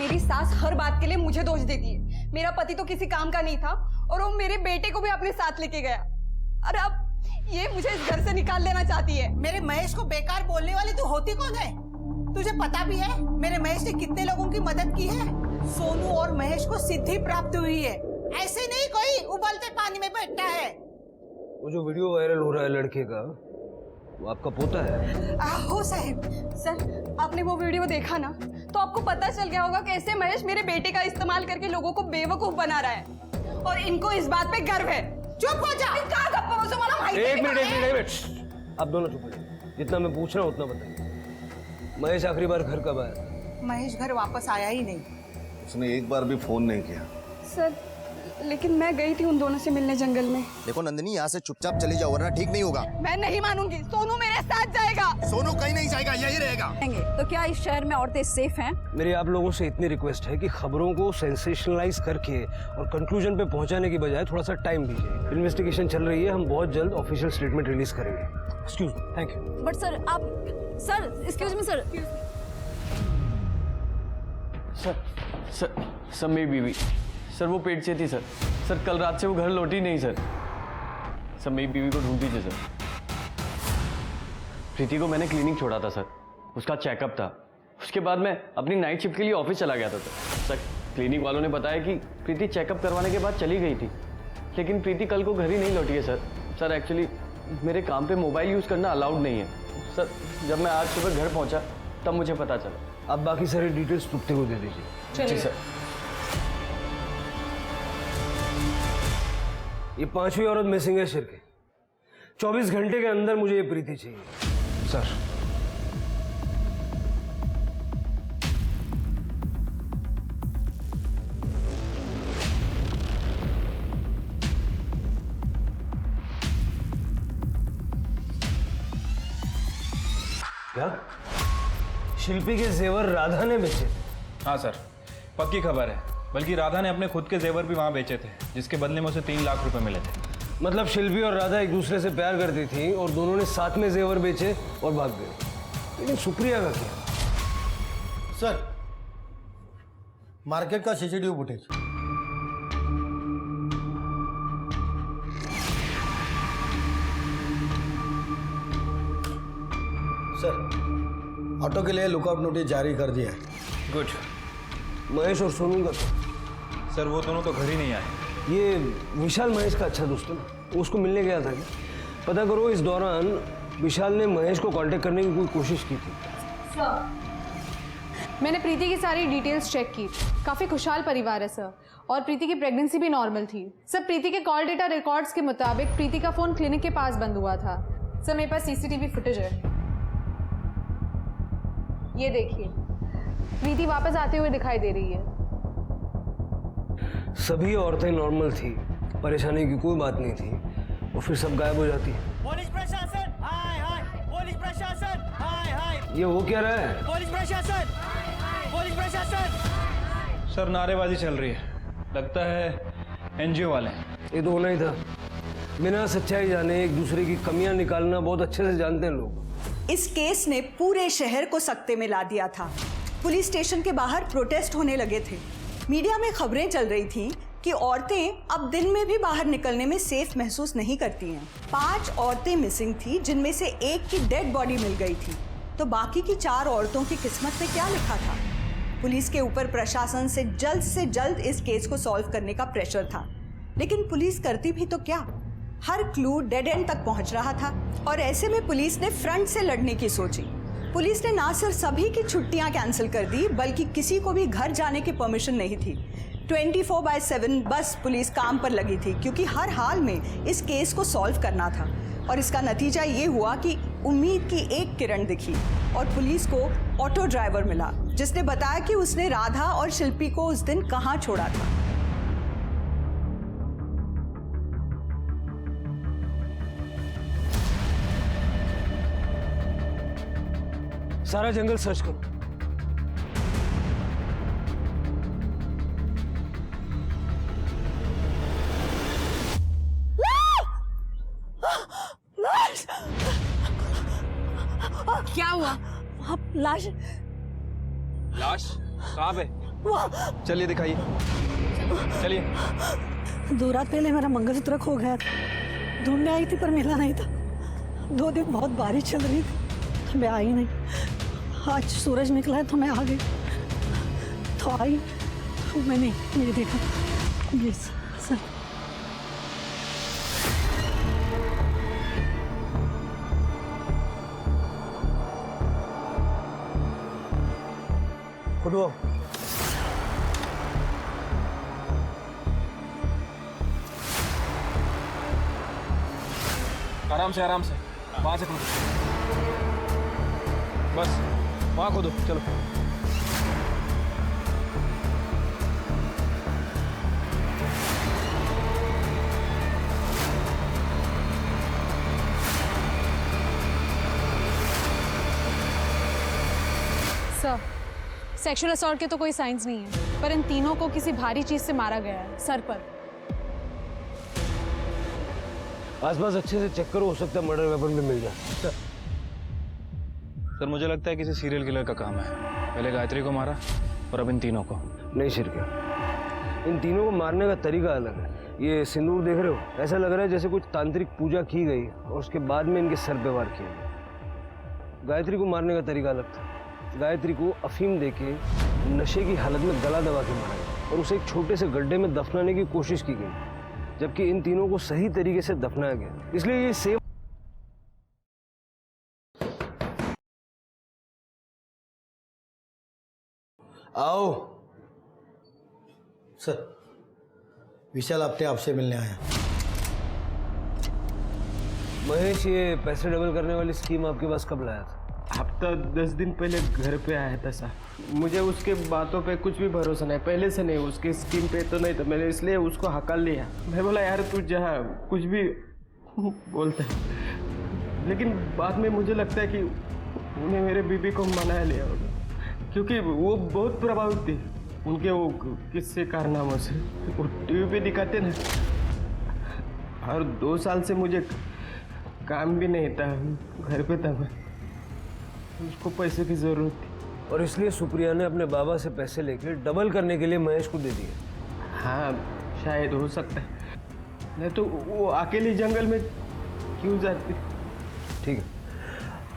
मेरी सास हर बात के लिए मुझे दोष देती है। मेरा पति तो किसी काम का नहीं था और वो मेरे बेटे को भी अपने साथ लेके गया। अरे अब ये मुझे इस घर से निकाल देना चाहती है। मेरे महेश को बेकार बोलने वाली तू होती कौन है? तुझे पता भी है मेरे महेश ने कितने लोगों की मदद की है? सोनू और महेश को सिद्धि प्राप्त हुई है। ऐसे नहीं कोई उबलते पानी में बैठता है। वो जो वीडियो वायरल हो रहा है लड़के का, वो आपका पोता है? हो साहब। सर आपने वो वीडियो देखा ना, तो आपको पता चल गया होगा कैसे महेश मेरे बेटे का इस्तेमाल करके लोगों को बेवकूफ बना रहा है और इनको इस बात पे गर्व है। चुप हो जा। एक मिनट, आप दोनों चुप हो जाओ। जितना मैं पूछ रहा हूँ उतना बताइए। महेश आखिरी बार घर कब आया? महेश घर वापस आया ही नहीं। उसने एक बार भी फोन नहीं किया। सर लेकिन मैं गई थी उन दोनों से मिलने जंगल में। देखो नंदिनी, यहाँ से चुपचाप चली जाओ वरना ठीक नहीं होगा। मैं नहीं मानूंगी, सोनू मेरे साथ जाएगा। सोनू कहीं नहीं जाएगा, यही रहेगा। तो क्या इस शहर में औरतें सेफ हैं? मेरी आप लोगों से इतनी रिक्वेस्ट है कि खबरों को सेंसेशनलाइज करके और कंक्लूजन पे पहुंचाने की बजाय थोड़ा सा टाइम दीजिए। इन्वेस्टिगेशन चल रही है, हम बहुत जल्द ऑफिशियल स्टेटमेंट रिलीज करेंगे। Excuse me, thank you. But sir आप sir excuse me sir. Sir मेरी बीवी सर वो पेट से थी सर। सर कल रात से वो घर लौटी नहीं सर। सर मेरी बीवी को ढूंढ दीजिए सर। प्रीति को मैंने क्लिनिक छोड़ा था सर, उसका चेकअप था। उसके बाद मैं अपनी नाइट शिफ्ट के लिए ऑफिस चला गया था सर। क्लिनिक वालों ने बताया कि प्रीति चेकअप करवाने के बाद चली गई थी, लेकिन प्रीति कल को घर ही नहीं लौटी है सर। सर एक्चुअली मेरे काम पे मोबाइल यूज़ करना अलाउड नहीं है सर। जब मैं आज सुबह घर पहुंचा तब मुझे पता चला। आप बाकी सारी डिटेल्स तुप्ते को दे दीजिए। जी सर। ये पांचवी औरत मिसिंग है शिरके। 24 घंटे के अंदर मुझे ये प्रीति चाहिए सर। क्या शिल्पी के जेवर राधा ने बेचे? हाँ सर, पक्की खबर है। बल्कि राधा ने अपने खुद के जेवर भी वहाँ बेचे थे, जिसके बदले में उसे 3 लाख रुपए मिले थे। मतलब शिल्पी और राधा एक दूसरे से प्यार करती थी और दोनों ने साथ में जेवर बेचे और भाग गए। लेकिन सुप्रिया का क्या? सर, मार्केट का सीसीटीवी फुटेज। सर, ऑटो के लिए लुकआउट नोटिस जारी कर दिया है। गुड। महेश और सोनू का सर वो दोनों तो घर ही नहीं आए। ये विशाल महेश का अच्छा दोस्त है ना, वो उसको मिलने गया था क्या? पता करो इस दौरान विशाल ने महेश को कांटेक्ट करने की कोई कोशिश की थी? मैंने प्रीति की सारी डिटेल्स चेक की। काफ़ी खुशहाल परिवार है सर, और प्रीति की प्रेगनेंसी भी नॉर्मल थी सर। प्रीति के कॉल डेटा रिकॉर्ड्स के मुताबिक प्रीति का फ़ोन क्लिनिक के पास बंद हुआ था सर। मेरे पास सीसीटीवी फुटेज है, ये देखिए। प्रीति वापस आते हुए दिखाई दे रही है। सभी औरतें नॉर्मल थी, परेशानी की कोई बात नहीं थी, और फिर सब गायब हो जाती है। पुलिस प्रशासन हाय हाय, पुलिस प्रशासन हाय हाय, ये हो क्या रहा है? पुलिस प्रशासन, पुलिस प्रशासन। सर नारेबाजी चल रही है, लगता है एनजीओ वाले। ये तो होना ही था। बिना सच्चाई जाने एक दूसरे की कमियां निकालना बहुत अच्छे से जानते हैं लोग। इस केस ने पूरे शहर को सकते में ला दिया था। पुलिस स्टेशन के बाहर प्रोटेस्ट होने लगे थे। मीडिया में खबरें चल रही थीं कि औरतें अब दिन में भी बाहर निकलने में सेफ महसूस नहीं करती हैं। 5 औरतें मिसिंग थी, जिनमें से एक की डेड बॉडी मिल गई थी। तो बाकी की 4 औरतों की किस्मत में क्या लिखा था? पुलिस के ऊपर प्रशासन से जल्द इस केस को सॉल्व करने का प्रेशर था, लेकिन पुलिस करती भी तो क्या? हर क्लू डेड एंड तक पहुंच रहा था, और ऐसे में पुलिस ने फ्रंट से लड़ने की सोची। पुलिस ने ना सिर्फ सभी की छुट्टियां कैंसिल कर दी, बल्कि किसी को भी घर जाने की परमिशन नहीं थी। 24/7 बस पुलिस काम पर लगी थी, क्योंकि हर हाल में इस केस को सॉल्व करना था। और इसका नतीजा ये हुआ कि उम्मीद की एक किरण दिखी, और पुलिस को ऑटो ड्राइवर मिला, जिसने बताया कि उसने राधा और शिल्पी को उस दिन कहाँ छोड़ा था। सारा जंगल सर्च करो। क्या हुआ? आप लाश लाश कहाँ पे? चलिए दिखाइए, चलिए। 2 रात पहले मेरा मंगलसूत्र खो गया था, ढूंढने आई थी पर मिला नहीं था। 2 दिन बहुत बारिश चल रही थी, मैं आई नहीं। आज सूरज निकला है तो मैं आ गई, तो आई तो मैंने नहीं देखा। Please sir. खुद वो आराम से, आराम से, वहां से खोदो, बस वहां खोदो, चलो। सर, सेक्सुअल असॉल्ट के तो कोई साइंस नहीं है, पर इन तीनों को किसी भारी चीज से मारा गया है, सर पर। आसपास अच्छे से चेक करो, हो सकता है मर्डर वेपन भी मिल जाए। सर मुझे लगता है किसी सीरियल किलर का काम है। पहले गायत्री को मारा और अब इन तीनों को। नहीं शिरके, इन तीनों को मारने का तरीका अलग है। ये सिंदूर देख रहे हो, ऐसा लग रहा है जैसे कुछ तांत्रिक पूजा की गई और उसके बाद में इनके सर पे वार किया गया। गायत्री को मारने का तरीका अलग था। गायत्री को अफीम देके नशे की हालत में गला दबा के मारा गया और उसे एक छोटे से गड्ढे में दफनाने की कोशिश की गई, जबकि इन तीनों को सही तरीके से दफनाया गया। इसलिए ये सेम आओ सर, विशाल अपने आपसे मिलने आया। महेश, ये पैसे डबल करने वाली स्कीम आपके पास कब लाया था? हफ्ता 10 दिन पहले घर पे आया था सर। मुझे उसके बातों पे कुछ भी भरोसा नहीं, पहले से नहीं, उसकी स्कीम पे तो नहीं था। मैंने इसलिए उसको हकल लिया। मैं बोला यार तू जहाँ कुछ भी बोलता है, लेकिन बाद में मुझे लगता है कि उन्हें मेरे बीबी को मना लिया होगा, क्योंकि वो बहुत प्रभावित थी उनके वो किस्से कारनामों से। वो टीवी पे दिखाते ना, और 2 साल से मुझे काम भी नहीं था, घर पे था मैं। उसको पैसे की जरूरत थी और इसलिए सुप्रिया ने अपने बाबा से पैसे लेके डबल करने के लिए महेश को दे दिए। हाँ शायद हो सकता है, नहीं तो वो अकेली जंगल में क्यों जाती। ठीक है,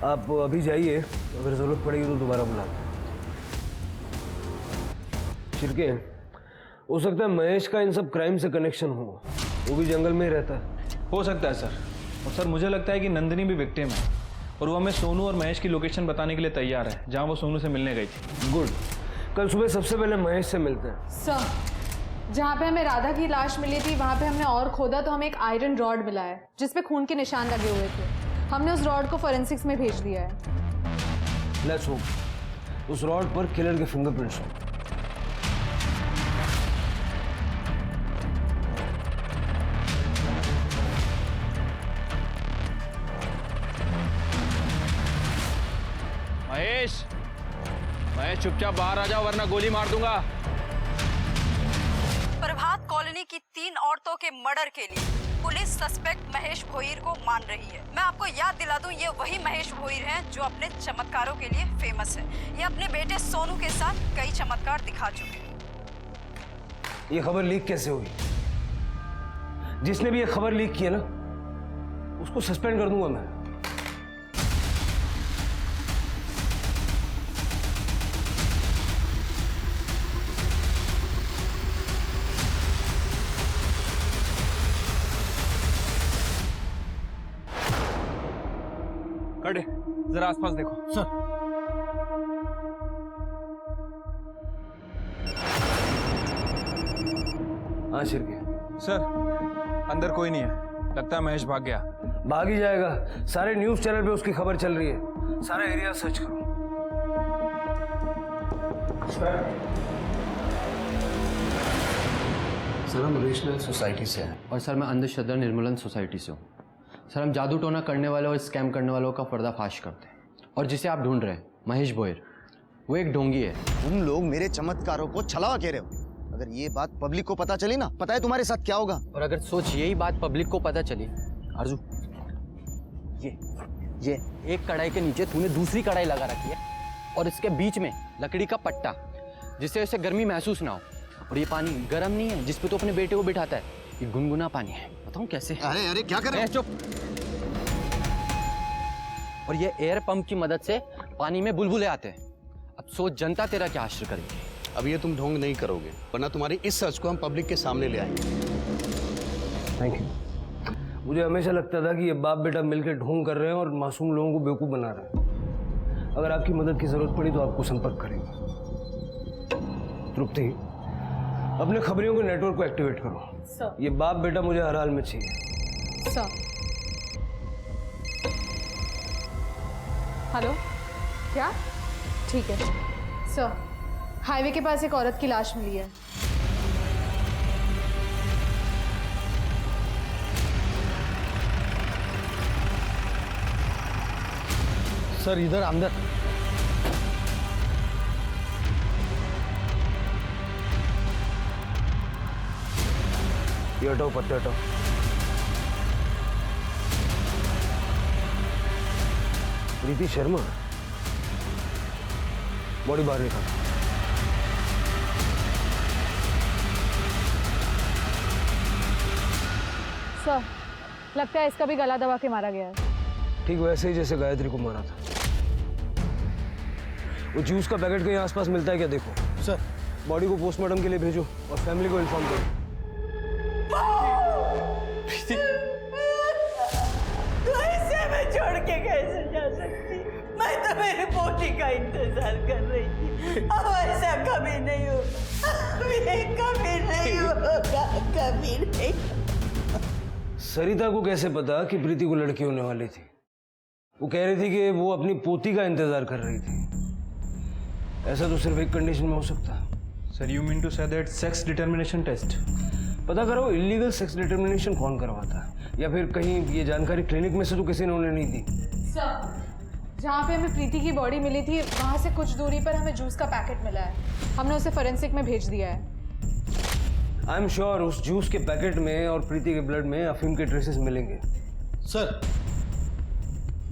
आप अभी जाइए, अगर जरूरत पड़ेगी तो दोबारा बुला। शिरके, हो सकता है महेश का इन सब क्राइम से कनेक्शन हो, वो भी जंगल में ही रहता है। हो सकता है सर। और सर मुझे लगता है कि नंदिनी भी विक्टिम है और वो हमें सोनू और महेश की लोकेशन बताने के लिए तैयार है, जहां वो सोनू से मिलने गई थी। गुड, कल सुबह सबसे पहले महेश से मिलते हैं। सर, जहाँ पे हमें राधा की लाश मिली थी वहाँ पे हमने और खोदा तो हमें एक आयरन रॉड मिला है जिसपे खून के निशान लगे हुए थे। हमने उस रॉड को फोरेंसिक्स में भेज दिया है। लेट्स होप उस रॉड पर किलर के फिंगरप्रिंट्स हों। महेश, महेश चुपचाप बाहर आ जाओ वरना गोली मार दूंगा। प्रभात कॉलोनी की 3 औरतों के मर्डर के लिए पुलिस सस्पेक्ट महेश भोईर को मान रही है। मैं आपको याद दिला दूं, ये वही महेश भोईर हैं जो अपने चमत्कारों के लिए फेमस है। ये अपने बेटे सोनू के साथ कई चमत्कार दिखा चुके हैं। ये खबर लीक कैसे हुई? जिसने भी ये खबर लीक की है ना, उसको सस्पेंड कर दूंगा मैं। कटे, जरा आसपास देखो। सर, हाँ शिरके, सर अंदर कोई नहीं है, लगता है महेश भाग गया। भाग ही जाएगा, सारे न्यूज चैनल पे उसकी खबर चल रही है। सारा एरिया सर्च करो। सर हम रेशनल सोसाइटी से हैं और सर मैं अंधश्रद्धा निर्मूलन सोसाइटी से हूँ। सर हम जादू टोना करने वालों और स्कैम करने वालों का पर्दाफाश करते हैं, और जिसे आप ढूंढ रहे हैं महेश भोईर, वो एक ढोंगी है। तुम लोग मेरे चमत्कारों को छलावा कह रहे हो। अगर ये बात पब्लिक को पता चली ना, पता है तुम्हारे साथ क्या होगा? और अगर सोच यही बात पब्लिक को पता चली, अर्जू ये एक कढ़ाई के नीचे तूने दूसरी कढ़ाई लगा रखी है और इसके बीच में लकड़ी का पट्टा। जिससे उसे गर्मी महसूस ना हो। और ये पानी गर्म नहीं है जिस पे तो अपने बेटे को बिठाता है, ये गुनगुना पानी है। बताऊं कैसे? अरे अरे क्या कर रहे हो? चुप। और ये एयर पंप की मदद से पानी में बुलबुले आते हैं। अब सोच जनता तेरा क्या आश्रय करेगी। अब ये तुम ढोंग नहीं करोगे, वरना तुम्हारी इस सच को हम पब्लिक के सामने ले आएंगे। Thank you. मुझे हमेशा लगता था कि ये बाप बेटा मिलकर ढोंग कर रहे हैं और मासूम लोगों को बेवकूफ़ बना रहे हैं। अगर आपकी मदद की जरूरत पड़ी तो आपको संपर्क करेंगे। तृप्ति, अपने खबरियों के नेटवर्क को एक्टिवेट करो। सर। ये बाप बेटा मुझे हर हाल में चाहिए। सर। हेलो, क्या? ठीक है सर। हाईवे के पास एक औरत की लाश मिली है। सर इधर अंदर। ये हटाओ, पत्ते हटाओ। प्रीति शर्मा, बॉडी बाहर निकाल। सर, लगता है इसका भी गला दबा के मारा गया है। ठीक वैसे ही जैसे गायत्री को मारा था। वो जूस का पैकेट कहीं आसपास मिलता है क्या देखो। सर। बॉडी को पोस्टमार्टम के लिए भेजो और फैमिली को इन्फॉर्म करो। कैसे मैं छोड़ के कैसे जा सकती? मैं तो मेरे पोती का इंतजार कर रही थी। अब ऐसा कभी नहीं होगा, कभी नहीं होगा, कभी नहीं। सरिता को कैसे पता कि प्रीति को लड़की होने वाली थी? वो कह रही थी कि वो अपनी पोती का इंतजार कर रही थी। ऐसा तो सिर्फ एक कंडीशन में हो सकता है। Sir, you mean to say that sex determination test? पता करो इलीगल सेक्स डिटर्मिनेशन कौन करवाता है, या फिर कहीं ये जानकारी क्लिनिक में से तो किसी ने उन्हें नहीं दी। सर, जहाँ पे हमें प्रीति की बॉडी मिली थी वहाँ से कुछ दूरी पर हमें जूस का पैकेट मिला है। हमने उसे फोरेंसिक में भेज दिया है। आई एम श्योर उस जूस के पैकेट में और प्रीति के ब्लड में अफीम के ट्रेसेस मिलेंगे। सर,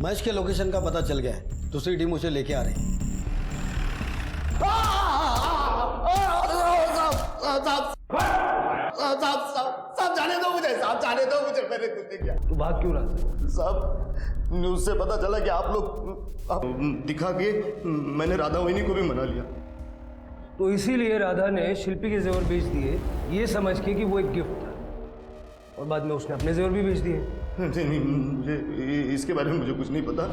महेश के लोकेशन का पता चल गया है। दूसरी टीम उसे लेके आ रही है। साहब जाने दो मुझे, साहब जाने दो मुझे, मैंने कुछ नहीं किया। तू भाग क्यों रहा था? साहब, न्यूज से पता चला कि आप लोग दिखा के मैंने राधा वहिनी को भी मना लिया। तो इसीलिए राधा ने शिल्पी के जेवर बेच दिए, ये समझ के कि वो एक गिफ्ट था, और बाद में उसने अपने जेवर भी बेच दिए। नहीं, मुझे इसके बारे में मुझे कुछ नहीं पता।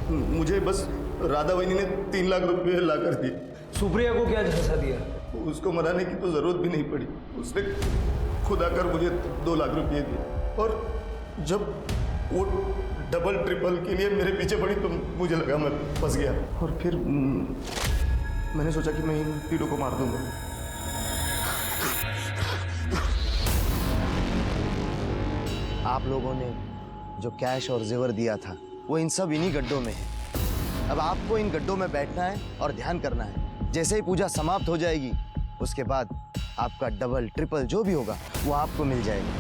मुझे बस राधा वहिनी ने 3 लाख रुपए ला कर दिए। सुप्रिया को क्या झंसा दिया? उसको मनाने की तो जरूरत भी नहीं पड़ी, उसने खुद आकर मुझे 2 लाख रुपए दिए। और जब वो डबल ट्रिपल के लिए मेरे पीछे पड़ी तो मुझे लगा मैं फंस गया, और फिर मैंने सोचा कि मैं इन तीनों को मार दूंगा। आप लोगों ने जो कैश और जेवर दिया था वो इन सब इन्हीं गड्ढों में है। अब आपको इन गड्ढों में बैठना है और ध्यान करना है। जैसे ही पूजा समाप्त हो जाएगी उसके बाद आपका डबल ट्रिपल जो भी होगा वो आपको मिल जाएगा।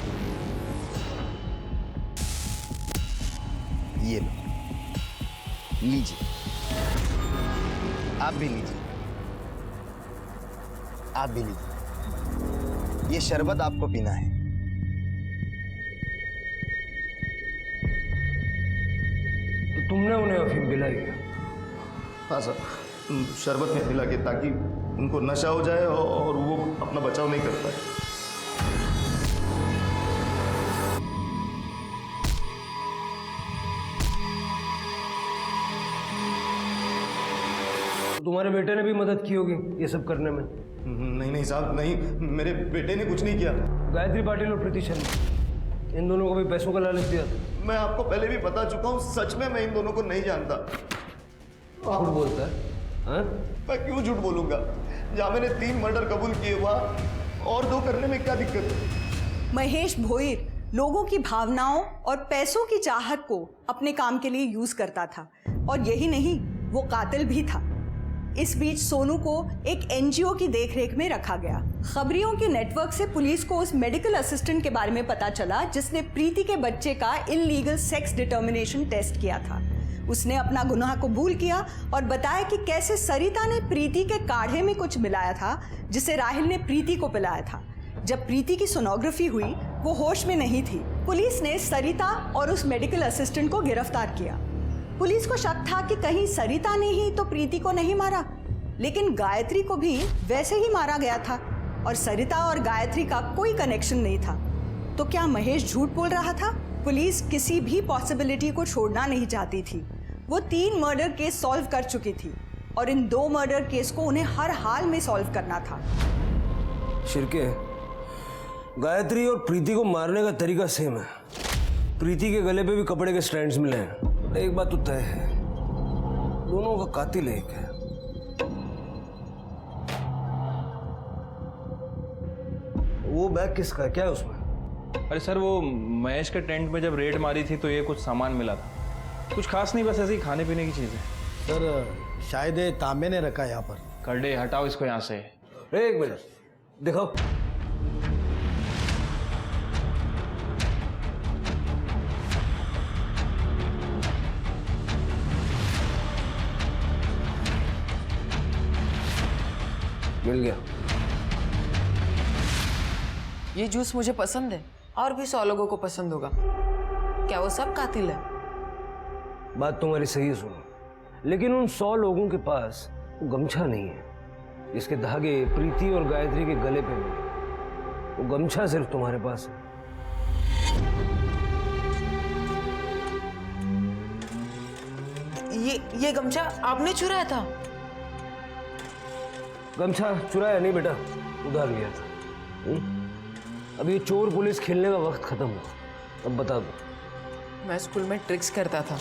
ये लो, लीजिए, आप भी लीजिए, आप भी लीजिए। ये शरबत आपको पीना है। तो तुमने उन्हें अफीम पिलाई? हाँ सर, शरबत में पिला के ताकि उनको नशा हो जाए और वो अपना बचाव नहीं कर पाए। तो तुम्हारे बेटे ने भी मदद की होगी ये सब करने में? नहीं साहब, नहीं, मेरे बेटे ने कुछ नहीं किया। गायत्री पाटिल और प्रीति शर्मा, इन दोनों को भी पैसों का लालच दिया था? मैं आपको पहले भी बता चुका हूँ, सच में मैं इन दोनों को नहीं जानता। झूठ बोलता है? हाँ? मैं क्यों झूठ बोलूंगा? जहाँ मैंने 3 मर्डर कबूल किए वहाँ और 2 करने में क्या दिक्कत है? महेश भोईर लोगों की भावनाओं और पैसों की चाहत को अपने काम के लिए यूज करता था, और यही नहीं, वो कातिल भी था। इस बीच सोनू को एक एनजीओ की देखरेख में रखा गया। खबरियों के नेटवर्क से पुलिस को उस मेडिकल असिस्टेंट के बारे में पता चला जिसने प्रीति के बच्चे का इलीगल सेक्स डिटर्मिनेशन टेस्ट किया था। उसने अपना गुनाह कबूल किया और बताया कि कैसे सरिता ने प्रीति के काढ़े में कुछ मिलाया था जिसे राहिल ने प्रीति को पिलाया था। जब प्रीति की सोनोग्राफी हुई वो होश में नहीं थी। पुलिस ने सरिता और उस मेडिकल असिस्टेंट को गिरफ्तार किया। पुलिस को शक था कि कहीं सरिता ने ही तो प्रीति को नहीं मारा, लेकिन गायत्री को भी वैसे ही मारा गया था और सरिता और गायत्री का कोई कनेक्शन नहीं था। तो क्या महेश झूठ बोल रहा था? पुलिस किसी भी पॉसिबिलिटी को छोड़ना नहीं चाहती थी। वो 3 मर्डर केस सॉल्व कर चुकी थी और इन 2 मर्डर केस को उन्हें हर हाल में सॉल्व करना था। शिरके, गायत्री और प्रीति को मारने का तरीका सेम है। प्रीति के गले पे भी कपड़े के स्ट्रैंड्स मिले हैं। एक बात तो तय है, दोनों का कातिल एक है। वो बैग किसका है? क्या है उसमें? अरे सर, वो महेश के टेंट में जब रेड मारी थी तो ये कुछ सामान मिला था। कुछ खास नहीं, बस ऐसे ही खाने पीने की चीज़ है। सर शायद ये तांबे ने रखा है यहाँ पर। कर दे, हटाओ इसको यहाँ से। एक मिनट दिखाओ। मिल गया। ये जूस मुझे पसंद है और भी 100 लोगों को पसंद होगा। क्या वो सब कातिल है? बात तुम्हारी सही है सुनो, लेकिन उन 100 लोगों के पास वो गमछा नहीं है जिसके धागे प्रीति और गायत्री के गले पे मिले। वो गमछा सिर्फ तुम्हारे पास है। ये गमछा आपने चुराया था? गमछा चुराया नहीं बेटा, उधार लिया था। अब ये चोर पुलिस खेलने का वक्त खत्म हुआ। अब बता दो। मैं स्कूल में ट्रिक्स करता था।